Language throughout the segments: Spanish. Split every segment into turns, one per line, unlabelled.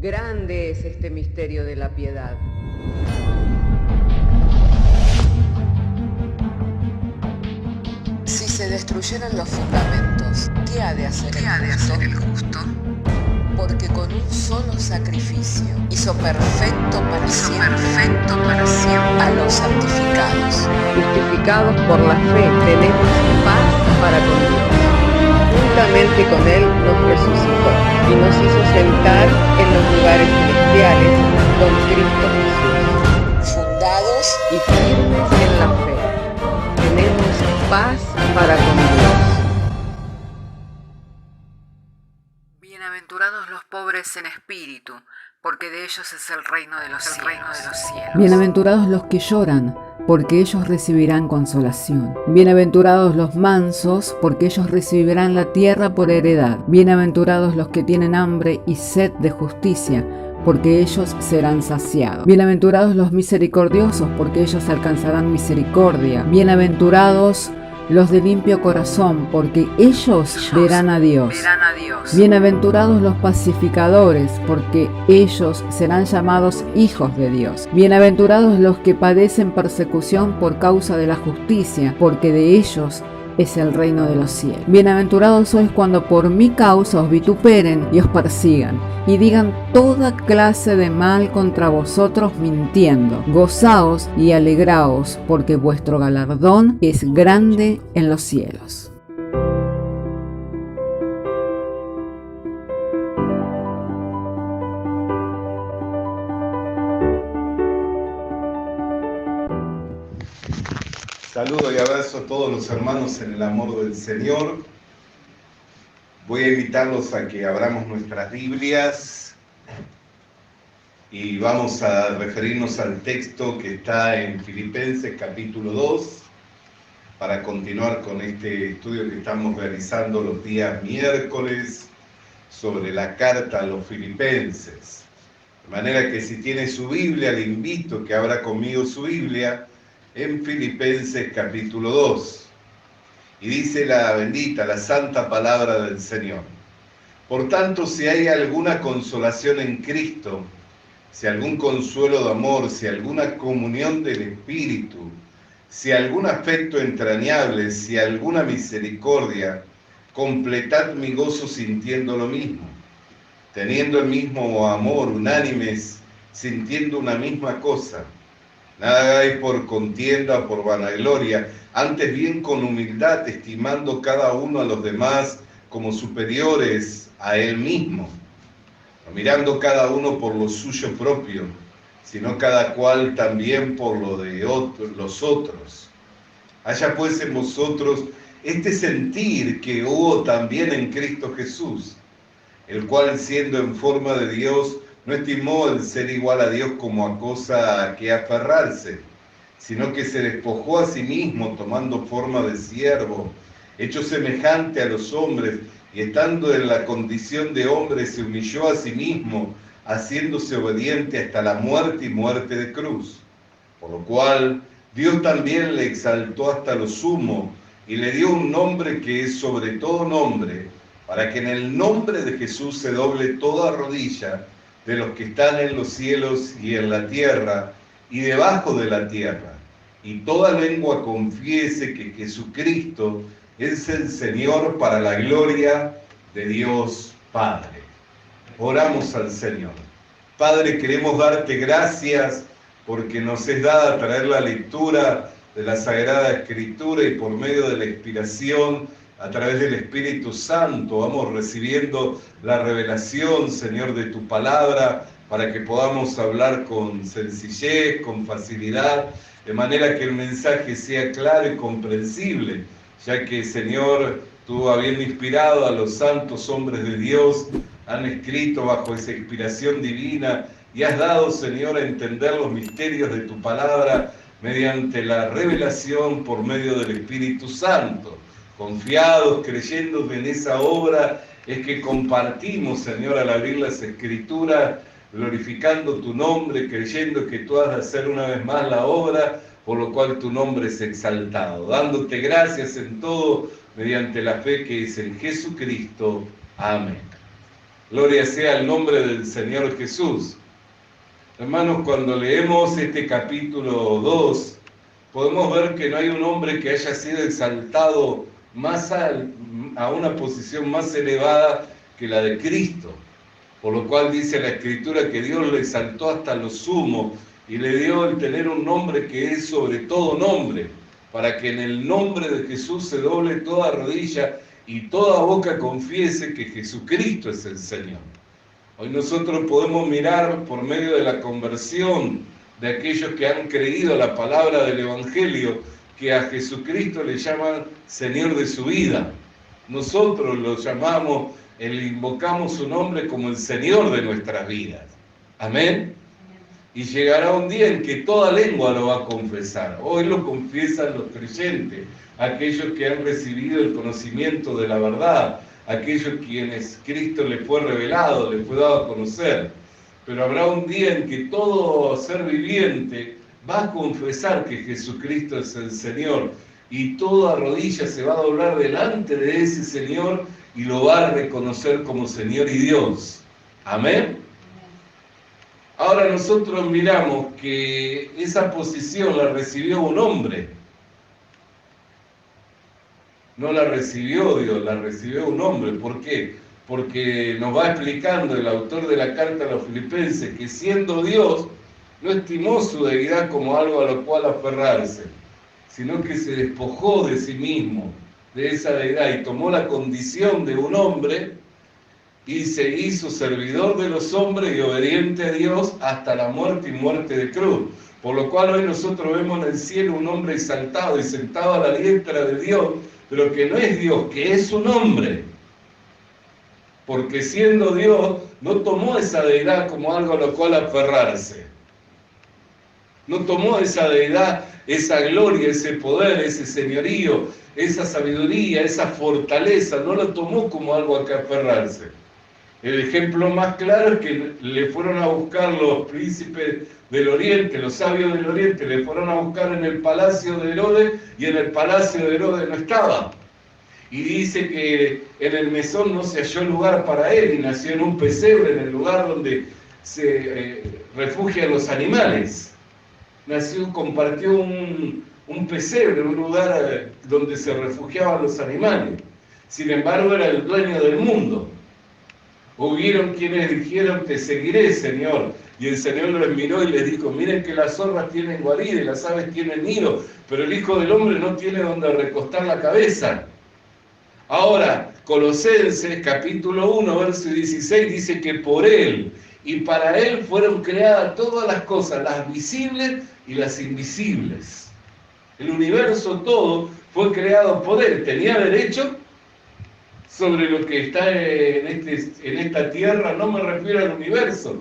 Grande es este misterio de la piedad.
Si se destruyeran los fundamentos, ¿qué ha de hacer el justo? Porque con un solo sacrificio hizo perfecto para siempre a los santificados.
Justificados por la fe, tenemos paz para con Dios. Juntamente con Él nos resucitó y nos hizo sentar en los lugares celestiales con Cristo Jesús.
Fundados
Y firmes en la fe, tenemos paz para con Dios.
Bienaventurados los pobres en espíritu, porque de ellos es el reino de los cielos.
Bienaventurados los que lloran, porque ellos recibirán consolación. Bienaventurados los mansos, porque ellos recibirán la tierra por heredad. Bienaventurados los que tienen hambre y sed de justicia, porque ellos serán saciados. Bienaventurados los misericordiosos, porque ellos alcanzarán misericordia. Bienaventurados los de limpio corazón, porque ellos verán a Dios. Bienaventurados los pacificadores, porque ellos serán llamados hijos de Dios. Bienaventurados los que padecen persecución por causa de la justicia, porque de ellos es el reino de los cielos. Bienaventurados sois cuando por mi causa os vituperen y os persigan, y digan toda clase de mal contra vosotros mintiendo. Gozaos y alegraos, porque vuestro galardón es grande en los cielos.
Saludo y abrazo a todos los hermanos en el amor del Señor. Voy a invitarlos a que abramos nuestras Biblias y vamos a referirnos al texto que está en Filipenses capítulo 2 para continuar con este estudio que estamos realizando los días miércoles sobre la carta a los filipenses. De manera que si tiene su Biblia, le invito a que abra conmigo su Biblia en Filipenses capítulo 2, y dice la bendita, la santa palabra del Señor. Por tanto, si hay alguna consolación en Cristo, si algún consuelo de amor, si alguna comunión del Espíritu, si algún afecto entrañable, si alguna misericordia, completad mi gozo sintiendo lo mismo, teniendo el mismo amor, unánimes, sintiendo una misma cosa. Nada hagáis por contienda, por vanagloria, antes bien con humildad, estimando cada uno a los demás como superiores a él mismo, no mirando cada uno por lo suyo propio, sino cada cual también por lo de los otros. Haya pues en vosotros este sentir que hubo también en Cristo Jesús, el cual siendo en forma de Dios, no estimó el ser igual a Dios como a cosa a que aferrarse, sino que se despojó a sí mismo, tomando forma de siervo, hecho semejante a los hombres, y estando en la condición de hombre, se humilló a sí mismo, haciéndose obediente hasta la muerte y muerte de cruz. Por lo cual, Dios también le exaltó hasta lo sumo, y le dio un nombre que es sobre todo nombre, para que en el nombre de Jesús se doble toda rodilla, de los que están en los cielos y en la tierra y debajo de la tierra, y toda lengua confiese que Jesucristo es el Señor, para la gloria de Dios Padre. Oramos al Señor. Padre, queremos darte gracias porque nos es dada traer la lectura de la Sagrada Escritura, y por medio de la inspiración a través del Espíritu Santo vamos recibiendo la revelación, Señor, de tu palabra, para que podamos hablar con sencillez, con facilidad, de manera que el mensaje sea claro y comprensible, ya que, Señor, tú, habiendo inspirado a los santos hombres de Dios, han escrito bajo esa inspiración divina y has dado, Señor, a entender los misterios de tu palabra mediante la revelación por medio del Espíritu Santo. Confiados, creyendo en esa obra, es que compartimos, Señor, al abrir las Escrituras, glorificando tu nombre, creyendo que tú has de hacer una vez más la obra, por lo cual tu nombre es exaltado, dándote gracias en todo, mediante la fe que es en Jesucristo. Amén. Gloria sea el nombre del Señor Jesús. Hermanos, cuando leemos este capítulo 2, podemos ver que no hay un hombre que haya sido exaltado a una posición más elevada que la de Cristo. Por lo cual dice la Escritura que Dios le exaltó hasta lo sumo y le dio el tener un nombre que es sobre todo nombre, para que en el nombre de Jesús se doble toda rodilla y toda boca confiese que Jesucristo es el Señor. Hoy nosotros podemos mirar por medio de la conversión de aquellos que han creído la palabra del Evangelio, que a Jesucristo le llaman Señor de su vida. Nosotros lo llamamos, le invocamos su nombre como el Señor de nuestras vidas. Amén. Y llegará un día en que toda lengua lo va a confesar. Hoy lo confiesan los creyentes, aquellos que han recibido el conocimiento de la verdad, aquellos quienes Cristo les fue revelado, les fue dado a conocer. Pero habrá un día en que todo ser viviente va a confesar que Jesucristo es el Señor, y toda rodilla se va a doblar delante de ese Señor y lo va a reconocer como Señor y Dios. Amén. Ahora nosotros miramos que esa posición la recibió un hombre. No la recibió Dios, la recibió un hombre. ¿Por qué? Porque nos va explicando el autor de la carta a los Filipenses que siendo Dios, no estimó su deidad como algo a lo cual aferrarse, sino que se despojó de sí mismo, de esa deidad, y tomó la condición de un hombre y se hizo servidor de los hombres y obediente a Dios hasta la muerte y muerte de cruz. Por lo cual hoy nosotros vemos en el cielo un hombre exaltado y sentado a la diestra de Dios, pero que no es Dios, que es un hombre. Porque siendo Dios, no tomó esa deidad como algo a lo cual aferrarse. No tomó esa deidad, esa gloria, ese poder, ese señorío, esa sabiduría, esa fortaleza, no lo tomó como algo a que aferrarse. El ejemplo más claro es que le fueron a buscar los príncipes del Oriente, los sabios del Oriente, le fueron a buscar en el palacio de Herodes, y en el palacio de Herodes no estaba. Y dice que en el mesón no se halló lugar para él, y nació en un pesebre, en el lugar donde se refugian los animales. Compartió un pesebre, un lugar donde se refugiaban los animales. Sin embargo, era el dueño del mundo. Hubieron quienes dijeron: te seguiré, Señor. Y el Señor los miró y les dijo: miren que las zorras tienen guarida y las aves tienen nido, pero el Hijo del Hombre no tiene donde recostar la cabeza. Ahora, Colosenses capítulo 1, verso 16 dice que por Él y para Él fueron creadas todas las cosas, las visibles y las invisibles. El universo todo fue creado por Él. ¿Tenía derecho sobre lo que está en esta tierra? No me refiero al universo,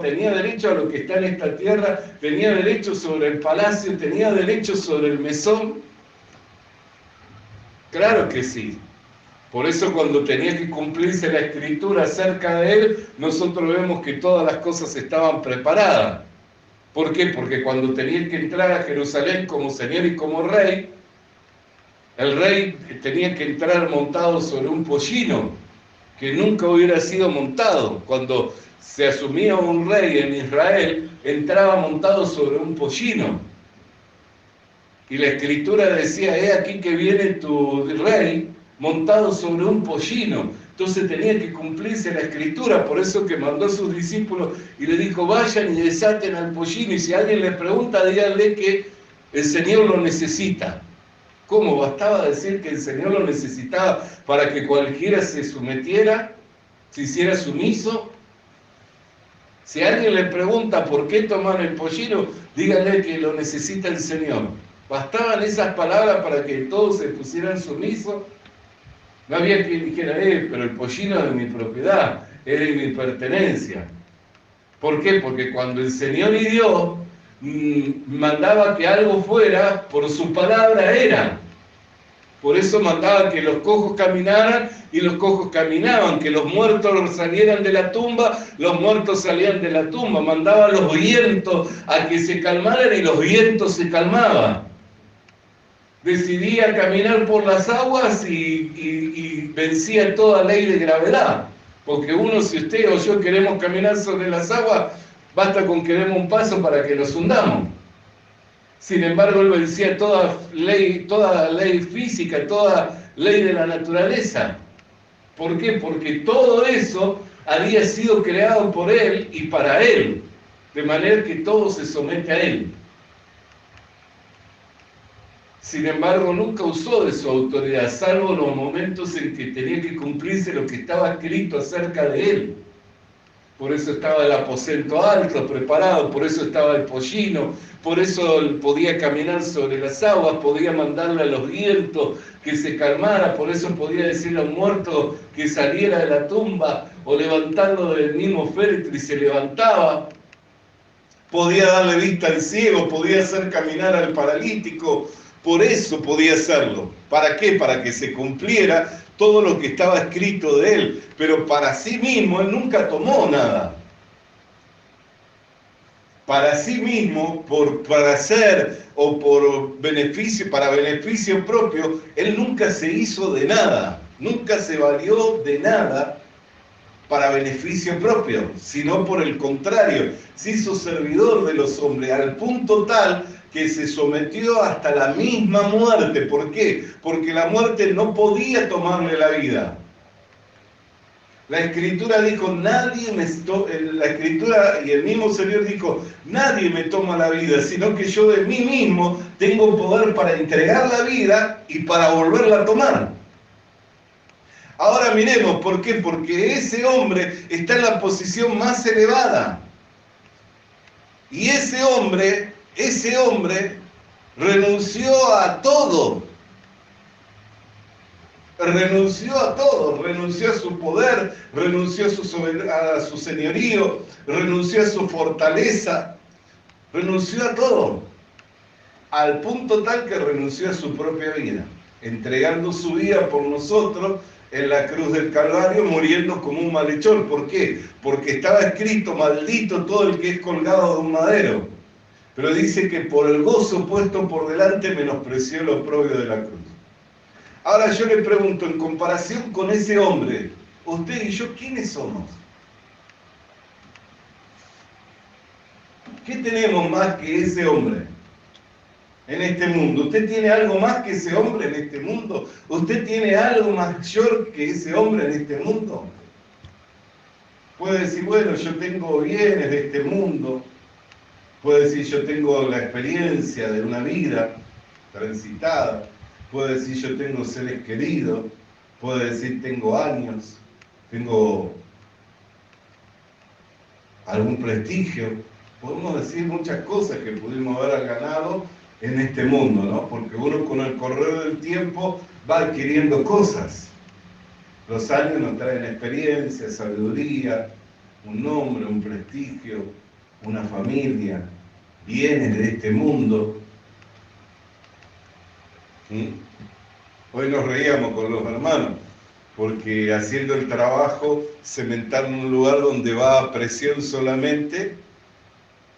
tenía derecho a lo que está en esta tierra, tenía derecho sobre el palacio, tenía derecho sobre el mesón. Claro que sí. Por eso cuando tenía que cumplirse la escritura acerca de Él, nosotros vemos que todas las cosas estaban preparadas. ¿Por qué? Porque cuando tenía que entrar a Jerusalén como Señor y como Rey, el Rey tenía que entrar montado sobre un pollino, que nunca hubiera sido montado. Cuando se asumía un rey en Israel, entraba montado sobre un pollino. Y la Escritura decía: he aquí que viene tu rey montado sobre un pollino. Entonces tenía que cumplirse la Escritura, por eso que mandó a sus discípulos y le dijo: vayan y desaten al pollino, y si alguien le pregunta, díganle que el Señor lo necesita. ¿Cómo? ¿Bastaba decir que el Señor lo necesitaba para que cualquiera se sometiera, se hiciera sumiso? Si alguien le pregunta por qué tomar el pollino, díganle que lo necesita el Señor. ¿Bastaban esas palabras para que todos se pusieran sumisos? No había quien dijera: pero el pollino es de mi propiedad, es de mi pertenencia. ¿Por qué? Porque cuando el Señor y Dios mandaba que algo fuera, por su palabra era. Por eso mandaba que los cojos caminaran y los cojos caminaban, que los muertos salieran de la tumba, los muertos salían de la tumba. Mandaba a los vientos a que se calmaran y los vientos se calmaban. Decidía caminar por las aguas y vencía toda ley de gravedad.
Porque uno, si usted o yo queremos caminar sobre las aguas, basta con que demos un paso para que nos hundamos. Sin embargo, él vencía toda ley física, toda ley de la naturaleza. ¿Por qué? Porque todo eso había sido creado por él y para él, de manera que todo se somete a él. Sin embargo, nunca usó de su autoridad, salvo los momentos en que tenía que cumplirse lo que estaba escrito acerca de él. Por eso estaba el aposento alto preparado, por eso estaba el pollino, por eso él podía caminar sobre las aguas, podía mandarle a los vientos que se calmara, por eso podía decirle a un muerto que saliera de la tumba o levantarlo del mismo féretro y se levantaba. Podía darle vista al ciego, podía hacer caminar al paralítico, por eso podía hacerlo. ¿Para qué? Para que se cumpliera todo lo que estaba escrito de él, pero para sí mismo él nunca tomó nada. Para sí mismo, para hacer o por beneficio, para beneficio propio, él nunca se hizo de nada, nunca se valió de nada para beneficio propio, sino por el contrario, se hizo servidor de los hombres al punto tal que se sometió hasta la misma muerte. ¿Por qué? Porque la muerte no podía tomarle la vida. La Escritura dijo, la Escritura y el mismo Señor dijo, nadie me toma la vida, sino que yo de mí mismo tengo poder para entregar la vida y para volverla a tomar. Ahora miremos, ¿por qué? Porque ese hombre está en la posición más elevada. Y ese hombre renunció a todo. Renunció a todo, renunció a su poder, renunció a su señorío, renunció a su fortaleza, renunció a todo, al punto tal que renunció a su propia vida, entregando su vida por nosotros en la cruz del Calvario, muriendo como un malhechor. ¿Por qué? Porque estaba escrito, maldito todo el que es colgado de un madero. Pero dice que por el gozo puesto por delante menospreció el oprobio de la cruz. Ahora yo le pregunto, en comparación con ese hombre, usted y yo, ¿quiénes somos? ¿Qué tenemos más que ese hombre en este mundo? ¿Usted tiene algo más que ese hombre en este mundo? ¿Usted tiene algo mayor que ese hombre en este mundo? Puede decir, bueno, yo tengo bienes de este mundo. Puede decir, yo tengo la experiencia de una vida transitada. Puede decir, yo tengo seres queridos. Puede decir, tengo años. Tengo algún prestigio. Podemos decir muchas cosas que pudimos haber ganado en este mundo, ¿no? Porque uno con el correr del tiempo va adquiriendo cosas. Los años nos traen experiencia, sabiduría, un nombre, un prestigio, una familia, bienes de este mundo. Hoy nos reíamos con los hermanos, porque haciendo el trabajo cementaron un lugar donde va a presión solamente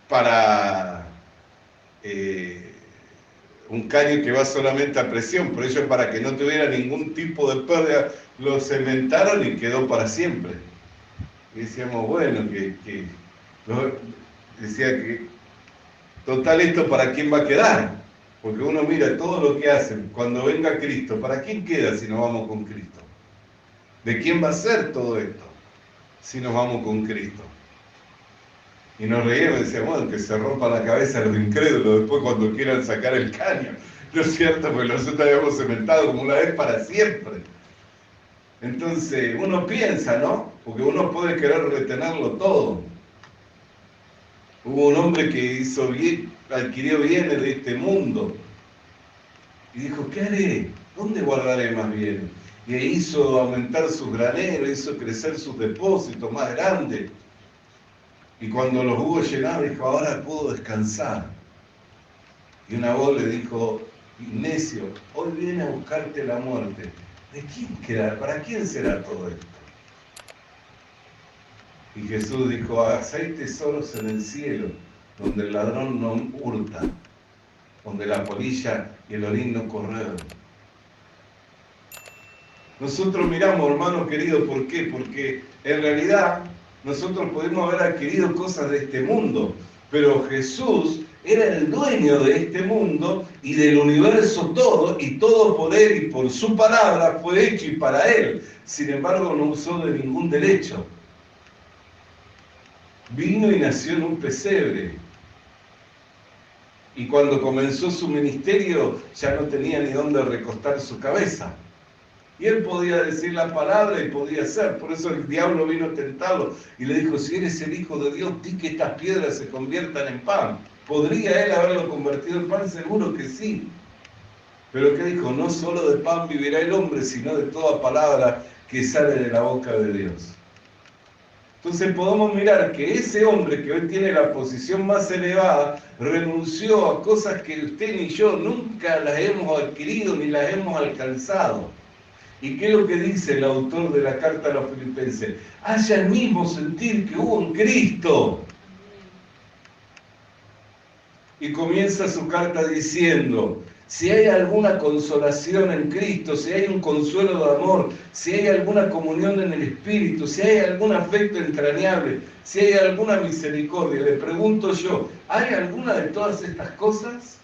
para un caño que va solamente a presión, por ello para que no tuviera ningún tipo de pérdida, lo cementaron y quedó para siempre. Y decíamos, bueno, decía que total, esto para quién va a quedar. Porque uno mira todo lo que hacen, cuando venga Cristo, ¿para quién queda si nos vamos con Cristo? ¿De quién va a ser todo esto si nos vamos con Cristo? Y nos reíamos y decíamos, bueno, que se rompa la cabeza los incrédulos después cuando quieran sacar el caño. ¿No es cierto? Porque nosotros habíamos cementado como una vez para siempre. Entonces, uno piensa, ¿no? Porque uno puede querer retenerlo todo. Hubo un hombre que adquirió bienes de este mundo y dijo, ¿qué haré? ¿Dónde guardaré más bienes? Y hizo aumentar sus graneros, hizo crecer sus depósitos más grandes. Y cuando los hubo llenado, dijo, ahora puedo descansar. Y una voz le dijo, necio, hoy viene a buscarte la muerte. ¿De quién quedará? ¿Para quién será todo esto? Y Jesús dijo, haced tesoros en el cielo, donde el ladrón no hurta, donde la polilla y el orín no corren. Nosotros miramos, hermano querido, ¿por qué? Porque en realidad nosotros podemos haber adquirido cosas de este mundo, pero Jesús era el dueño de este mundo y del universo todo, y todo por Él y por su palabra fue hecho y para Él. Sin embargo, no usó de ningún derecho. Vino y nació en un pesebre. Y cuando comenzó su ministerio ya no tenía ni dónde recostar su cabeza. Y él podía decir la palabra y podía hacer. Por eso el diablo vino a tentarlo y le dijo, si eres el Hijo de Dios, di que estas piedras se conviertan en pan. ¿Podría él haberlo convertido en pan? Seguro que sí. Pero ¿qué dijo? No solo de pan vivirá el hombre, sino de toda palabra que sale de la boca de Dios. Entonces podemos mirar que ese hombre que hoy tiene la posición más elevada renunció a cosas que usted ni yo nunca las hemos adquirido ni las hemos alcanzado. ¿Y qué es lo que dice el autor de la carta a los Filipenses? Haya el mismo sentir que hubo en Cristo. Y comienza su carta diciendo, si hay alguna consolación en Cristo, si hay un consuelo de amor, si hay alguna comunión en el Espíritu, si hay algún afecto entrañable, si hay alguna misericordia, le pregunto yo, ¿hay alguna de todas estas cosas?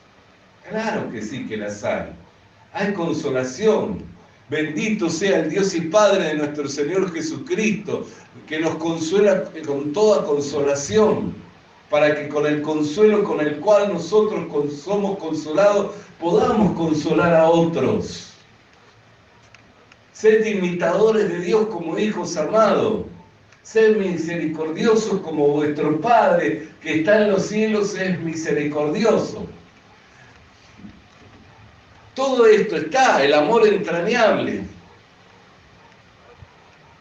Claro que sí que las hay. Hay consolación. Bendito sea el Dios y Padre de nuestro Señor Jesucristo, que nos consuela con toda consolación, para que con el consuelo con el cual nosotros somos consolados, podamos consolar a otros. Sed imitadores de Dios como hijos amados. Sed misericordiosos como vuestro Padre, que está en los cielos, es misericordioso. Todo esto está, el amor entrañable.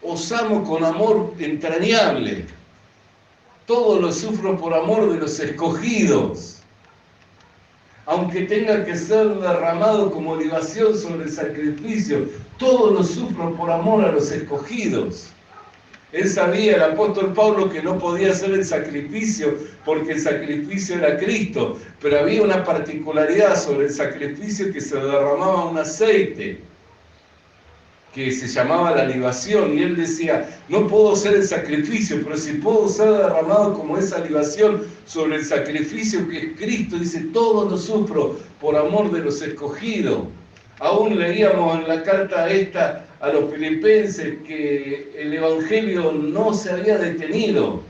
Os amo con amor entrañable. Todo lo sufro por amor de los escogidos. Aunque tenga que ser derramado como libación sobre el sacrificio, todo lo sufro por amor a los escogidos. Él sabía, el apóstol Pablo, que no podía hacer el sacrificio porque el sacrificio era Cristo, pero había una particularidad sobre el sacrificio, que se derramaba un aceite que se llamaba la libación, y él decía, no puedo hacer el sacrificio, pero si puedo ser derramado como esa libación sobre el sacrificio que es Cristo, dice, todo lo sufro por amor de los escogidos. Aún leíamos en la carta esta a los Filipenses que el Evangelio no se había detenido,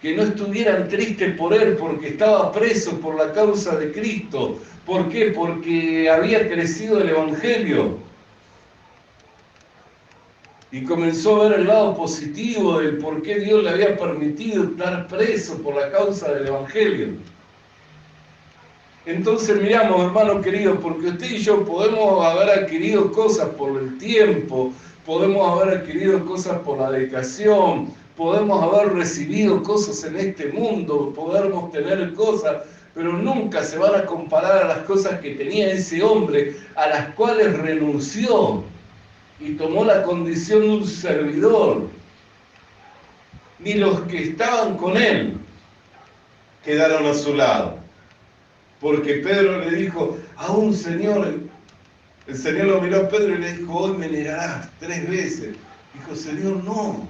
que no estuvieran tristes por él porque estaba preso por la causa de Cristo. ¿Por qué? Porque había crecido el Evangelio. Y comenzó a ver el lado positivo del por qué Dios le había permitido estar preso por la causa del Evangelio. Entonces miramos, hermano querido, porque usted y yo podemos haber adquirido cosas por el tiempo, podemos haber adquirido cosas por la dedicación, podemos haber recibido cosas en este mundo, podemos tener cosas, pero nunca se van a comparar a las cosas que tenía ese hombre, a las cuales renunció y tomó la condición de un servidor. Ni los que estaban con él quedaron a su lado. Porque Pedro le dijo, aún Señor, el Señor lo miró a Pedro y le dijo, hoy me negarás 3 veces. Dijo, Señor, no,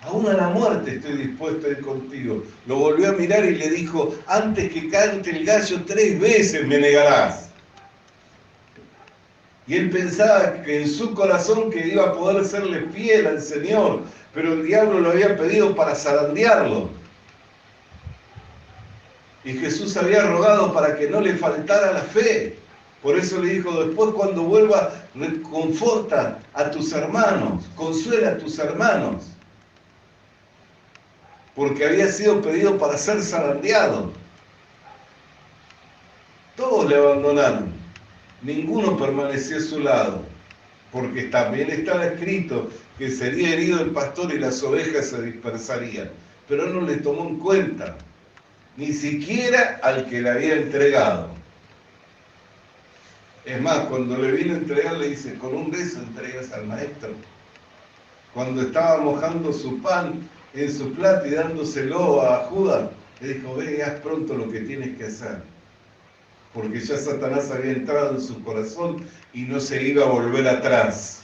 aún a la muerte estoy dispuesto a ir contigo. Lo volvió a mirar y le dijo, antes que cante el gallo 3 veces me negarás. Y él pensaba que en su corazón que iba a poder serle fiel al Señor, pero el diablo lo había pedido para zarandearlo. Y Jesús había rogado para que no le faltara la fe. Por eso le dijo, después cuando vuelva, conforta a tus hermanos, consuela a tus hermanos. Porque había sido pedido para ser zarandeado. Todos le abandonaron. Ninguno permaneció a su lado. Porque también estaba escrito que sería herido el pastor y las ovejas se dispersarían. Pero no le tomó en cuenta. Ni siquiera al que le había entregado. Es más, cuando le vino a entregar, le dice, con un beso entregas al maestro. Cuando estaba mojando su pan en su plato y dándoselo a Judas, le dijo, ve, haz pronto lo que tienes que hacer. Porque ya Satanás había entrado en su corazón y no se iba a volver atrás.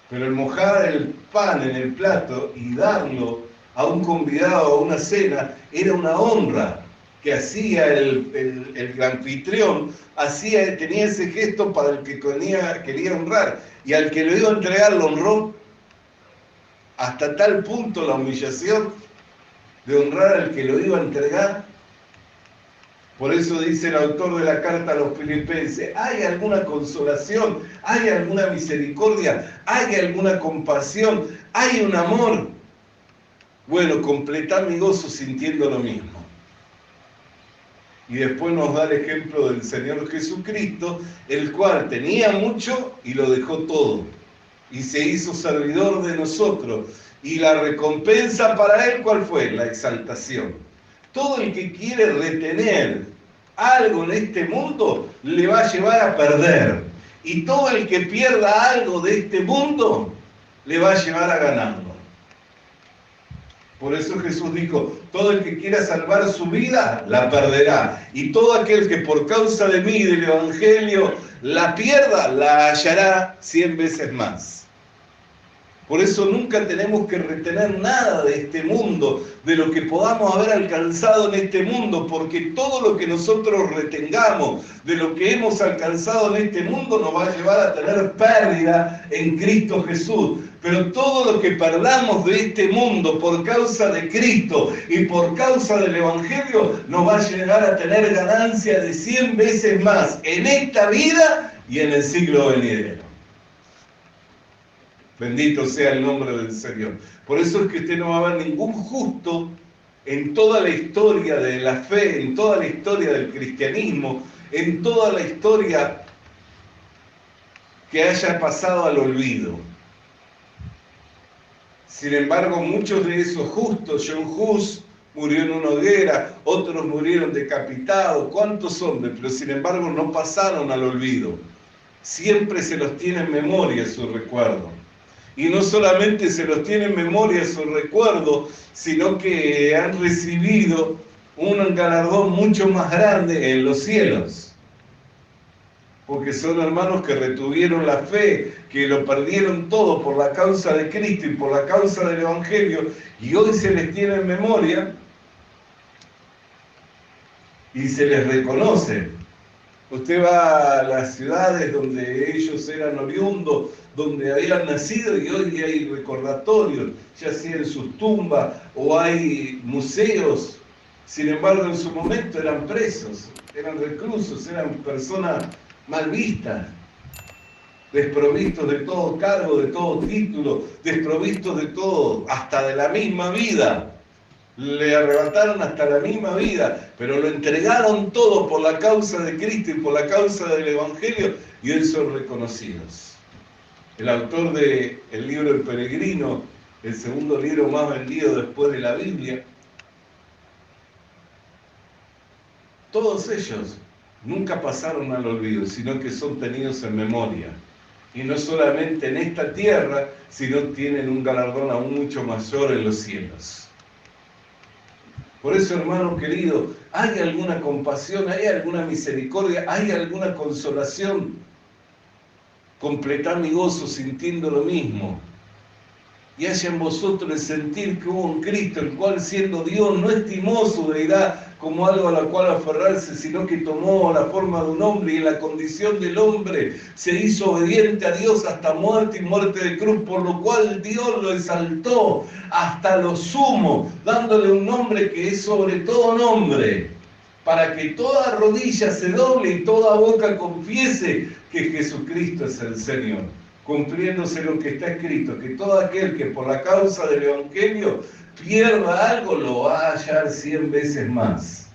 Pero el mojar el pan en el plato y darlo a un convidado a una cena era una honra que hacía el anfitrión, tenía ese gesto para el que quería honrar, y al que lo iba a entregar lo honró hasta tal punto la humillación de honrar al que lo iba a entregar. Por eso dice el autor de la carta a los Filipenses: ¿hay alguna consolación? ¿Hay alguna misericordia? ¿Hay alguna compasión? ¿Hay un amor? Bueno, completad mi gozo sintiendo lo mismo. Y después nos da el ejemplo del Señor Jesucristo, el cual tenía mucho y lo dejó todo, y se hizo servidor de nosotros. Y la recompensa para él, ¿cuál fue? La exaltación. Todo el que quiere retener algo en este mundo le va a llevar a perder. Y todo el que pierda algo de este mundo le va a llevar a ganarlo. Por eso Jesús dijo: todo el que quiera salvar su vida, la perderá. Y todo aquel que por causa de mí y del Evangelio la pierda, la hallará 100 veces más. Por eso nunca tenemos que retener nada de este mundo, de lo que podamos haber alcanzado en este mundo, porque todo lo que nosotros retengamos de lo que hemos alcanzado en este mundo nos va a llevar a tener pérdida en Cristo Jesús. Pero todo lo que perdamos de este mundo por causa de Cristo y por causa del Evangelio nos va a llegar a tener ganancia de 100 veces más en esta vida y en el siglo venidero. Bendito sea el nombre del Señor. Por eso es que usted no va a ver ningún justo en toda la historia de la fe, en toda la historia del cristianismo, en toda la historia que haya pasado al olvido. Sin embargo, muchos de esos justos, John Hus murió en una hoguera, otros murieron decapitados, ¿cuántos hombres? Pero sin embargo no pasaron al olvido. Siempre se los tiene en memoria su recuerdo. Y no solamente se los tiene en memoria su recuerdo, sino que han recibido un galardón mucho más grande en los cielos. Porque son hermanos que retuvieron la fe, que lo perdieron todo por la causa de Cristo y por la causa del Evangelio, y hoy se les tiene en memoria y se les reconoce. Usted va a las ciudades donde ellos eran oriundos, donde habían nacido, y hoy hay recordatorios, ya sea en sus tumbas o hay museos. Sin embargo, en su momento eran presos, eran reclusos, eran personas mal vistas, desprovistos de todo cargo, de todo título, desprovistos de todo, hasta de la misma vida. Le arrebataron hasta la misma vida, pero lo entregaron todo por la causa de Cristo y por la causa del Evangelio, y hoy son reconocidos. El autor del libro El Peregrino, el segundo libro más vendido después de la Biblia, todos ellos nunca pasaron al olvido, sino que son tenidos en memoria. Y no solamente en esta tierra, sino tienen un galardón aún mucho mayor en los cielos. Por eso, hermano querido, ¿hay alguna compasión? ¿Hay alguna misericordia? ¿Hay alguna consolación? Completad mi gozo sintiendo lo mismo. Y haya en vosotros el sentir que hubo un Cristo, el cual siendo Dios no estimó su deidad como algo a la cual aferrarse, sino que tomó la forma de un hombre y en la condición del hombre se hizo obediente a Dios hasta muerte y muerte de cruz, por lo cual Dios lo exaltó hasta lo sumo, dándole un nombre que es sobre todo nombre, para que toda rodilla se doble y toda boca confiese que Jesucristo es el Señor, cumpliéndose lo que está escrito, que todo aquel que por la causa del Evangelio pierda algo, lo va a hallar 100 veces más.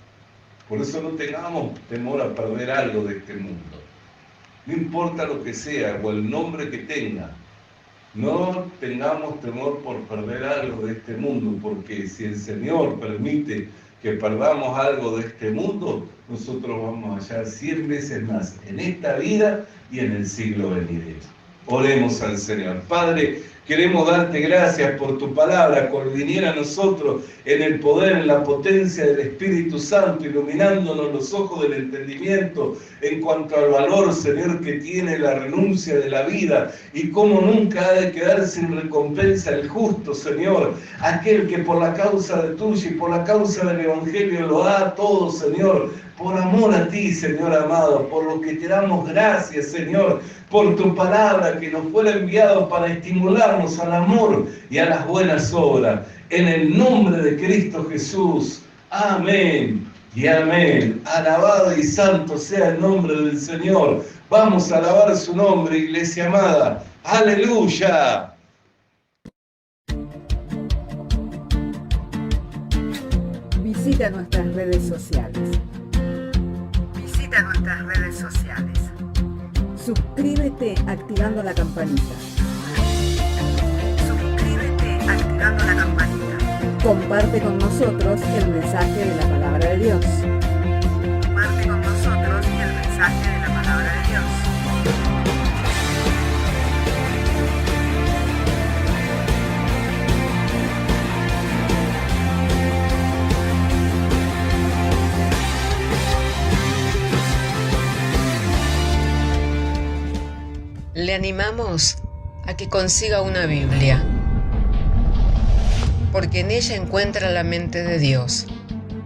Por eso no tengamos temor a perder algo de este mundo. No importa lo que sea o el nombre que tenga, no tengamos temor por perder algo de este mundo, porque si el Señor permite que perdamos algo de este mundo, nosotros vamos a hallar 100 veces más en esta vida y en el siglo venidero. Oremos al Señor. Padre, Queremos darte gracias por tu palabra, cual viniera a nosotros en el poder, en la potencia del Espíritu Santo, iluminándonos los ojos del entendimiento en cuanto al valor, Señor, que tiene la renuncia de la vida y cómo nunca ha de quedar sin recompensa el justo, Señor, aquel que por la causa de tuya y por la causa del Evangelio lo da todo, Señor, por amor a ti, Señor amado, por lo que te damos gracias, Señor, por tu palabra que nos fue enviado para estimularnos al amor y a las buenas obras. En el nombre de Cristo Jesús. Amén y amén. Alabado y santo sea el nombre del Señor. Vamos a alabar su nombre, iglesia amada. ¡Aleluya!
Visita nuestras redes sociales. Suscríbete activando la campanita. Comparte con nosotros el mensaje de la palabra de Dios.
Le animamos a que consiga una Biblia, porque en ella encuentra la mente de Dios,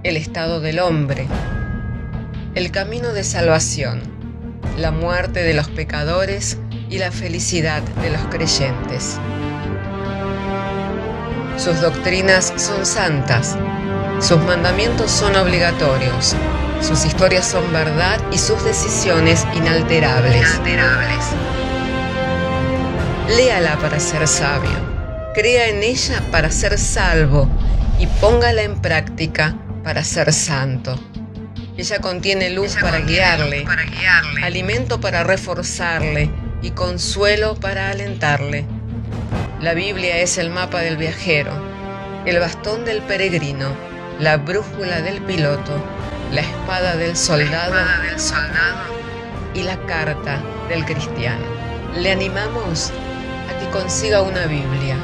el estado del hombre, el camino de salvación, la muerte de los pecadores y la felicidad de los creyentes. Sus doctrinas son santas, sus mandamientos son obligatorios, sus historias son verdad y sus decisiones inalterables. Léala para ser sabio, crea en ella para ser salvo y póngala en práctica para ser santo. Ella contiene luz para guiarle, alimento para reforzarle y consuelo para alentarle. La Biblia es el mapa del viajero, el bastón del peregrino, la brújula del piloto, la espada del soldado y la carta del cristiano. Le animamos a que consiga una Biblia,